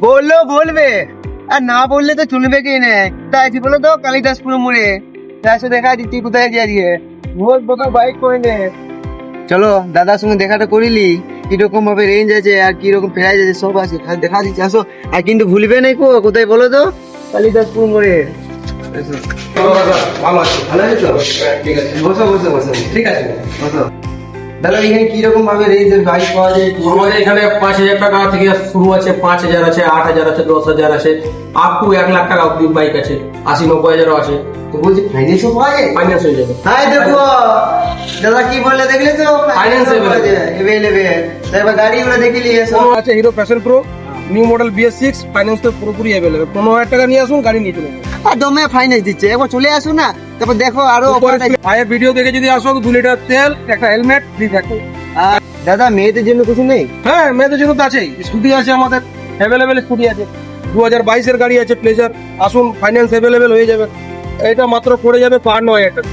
বললেও বলবে, আর না বললে তো চলবে কি না। তাই আছি বলো তো কালিদাসপুর মোড়ে তার সাথে দেখা দিচ্ছি কোথায় আছি আজকে। বল বাবা বাইক করে নে। চলো দাদার সঙ্গে দেখাটা করিলি, কিরকম ভাবে রেঞ্জ আছে আর কিরকম প্রাইস আছে সব আছে, দেখা দিচ্ছি আসো। আর কিন্তু ভুলবে না কোথায় বলো তো, কালিদাসপুর মোড়ে। ভালো আছে। ভালো আছে তো? ঠিক আছে, বসো বসো বসো। ঠিক আছে। বসো। দাদা এখানে কিরকম ভাবে রেঞ্জের বাইক পাওয়া যায়? আমাদের এখানে 5,000 টাকা থেকে শুরু আছে, 5,000 আছে, 8,000 আছে, 10,000 আছে, আপ টু 1,00,000 টাকা অব্দি বাইক আছে, 80-90,000 আছে। তো বলছি ফাইন্যান্সও পাওয়া যায়? ফাইন্যান্স হয়ে যাবে। হাই দেখো দাদা কি বললে দেখলে তো, Finance available। তারপর গাড়িগুলো দেখিলি এসো। কোনো আছে hero passion pro new model BS6, finance তো পুরোপুরি অ্যাভেলেবল। 15,000 টাকা নিয়ে আসুন, গাড়ি নিয়ে চলে যাবে। আর দমে ফাইন্যান্স দিচ্ছে, একবার চলে আসুন না, তারপর দেখো আরো অফার আছে। ভাইয়ের ভিডিও দেখে যদি আসো, 2 লিটার তেল, একটা হেলমেট ফ্রি থাকবে। আর দাদা মেয়েদের জন্য কিছু নেই? হ্যাঁ, মেয়েদের জন্য তো আছেই, স্কুটি আছে আমাদের, অ্যাভেলেবেল স্কুটি আছে। 2022 এর গাড়ি আছে প্লেজার, আসুন ফাইন্যান্স অ্যাভেলেবেল হয়ে যাবে। এটা মাত্র পড়ে যাবে 59,000 টাকা।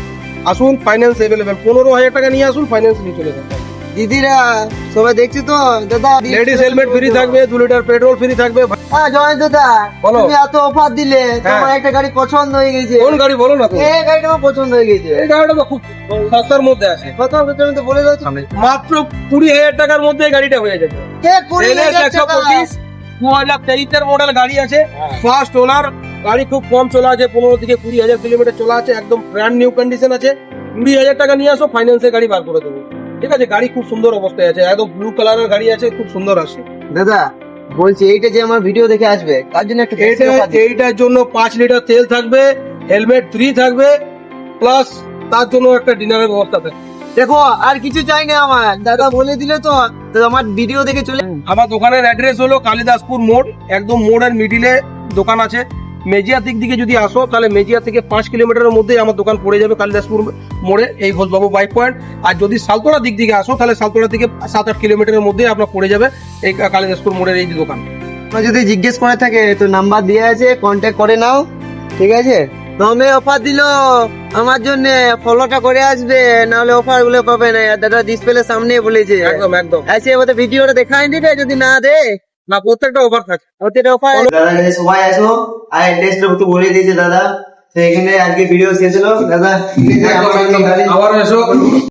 আসুন ফাইন্যান্স অ্যাভেলেবেল, 15,000 টাকা নিয়ে আসুন, ফাইন্যান্স নিয়ে চলে যাবে। দিদিরা সবাই দেখছি তো দাদা। লেডিস হেলমেট ফ্রি থাকবে, 2 লিটার পেট্রোল ফ্রি থাকবে। হ্যাঁ জয় দাদা, বলো। তুমি এত অফার দিলে, তোমার একটা গাড়ি পছন্দ হয়ে গেছে। কোন গাড়ি বলো না তো? এই গাড়িটা আমার পছন্দ হয়ে গেছে। এই গাড়িটা তো খুব সস্তার মধ্যে আছে, কত তুমি তো বলে দাও। মাত্র 20,000 টাকার মধ্যে এই গাড়িটা হয়ে যাবে। কে 20,000 টাকা? 2023 এর মডেল গাড়ি আছে, ফার্স্ট ওনার গাড়ি, খুব কম চলা আছে, 15 থেকে 20,000 কিলোমিটার চলা আছে, একদম ব্র্যান্ড নিউ কন্ডিশন আছে। 20,000 টাকা নিয়ে আসো, ফাইন্যান্সে গাড়ি বার করে দেবো। ঠিক আছে, গাড়ি খুব সুন্দর অবস্থায় আছে, একদম ব্লু কালারের গাড়ি আছে, খুব সুন্দর আছে। দাদা বলছি এইটা যে আমার ভিডিও দেখে আসবে তার জন্য একটা এইটার জন্য 5 লিটার তেল থাকবে, হেলমেট ফ্রি থাকবে, প্লাস তার জন্য একটা ডিনারের ব্যবস্থা থাকবে। দেখো আর কিছু চাই না আমার, দাদা বলে দিলে তো, তো আমার ভিডিও দেখে চলে। আমার দোকানের অ্যাড্রেস হলো কালিদাসপুর মোড়, একদম মোড়ের মিডিলে দোকান আছে। মেজিয়া দিকে যদি আসো, তাহলে মেজিয়া থেকে 5 কিলোমিটারের মধ্যে আমার দোকান পড়ে যাবে কালিদাসপুর মোড়ে, এই ঘোষবাবু বাইক পয়েন্ট। আর যদি সালতোড়া দিকে আসো, তাহলে সালতোড়া থেকে 7-8 কিলোমিটারের মধ্যে আপনার পড়ে যাবে এই কালিদাসপুর মোড়ের এই যে দোকান। যদি জিজ্ঞেস করে থাকে তো নাম্বার দেওয়া আছে, কন্ট্যাক্ট করে নাও। ঠিক আছে, দমে অফার দিল আমার জন্য, ফলোটা করে আসবে, নাহলে অফার গুলো পাবে না। আর দাদা ডিসপ্লে সামনে বলেছে, একদম একদম এসে ওদের ভিডিওটা দেখাই দিলে, যদি না দে না, প্রত্যেকটা অফার থাকে। ওদের অফার। দাদা কাছে সবাই আসো, আর অ্যাড্রেসটা তো বলে দিয়েছে দাদা, তো এখানে আজকে ভিডিও শেষ হলো দাদা। আবার এসো।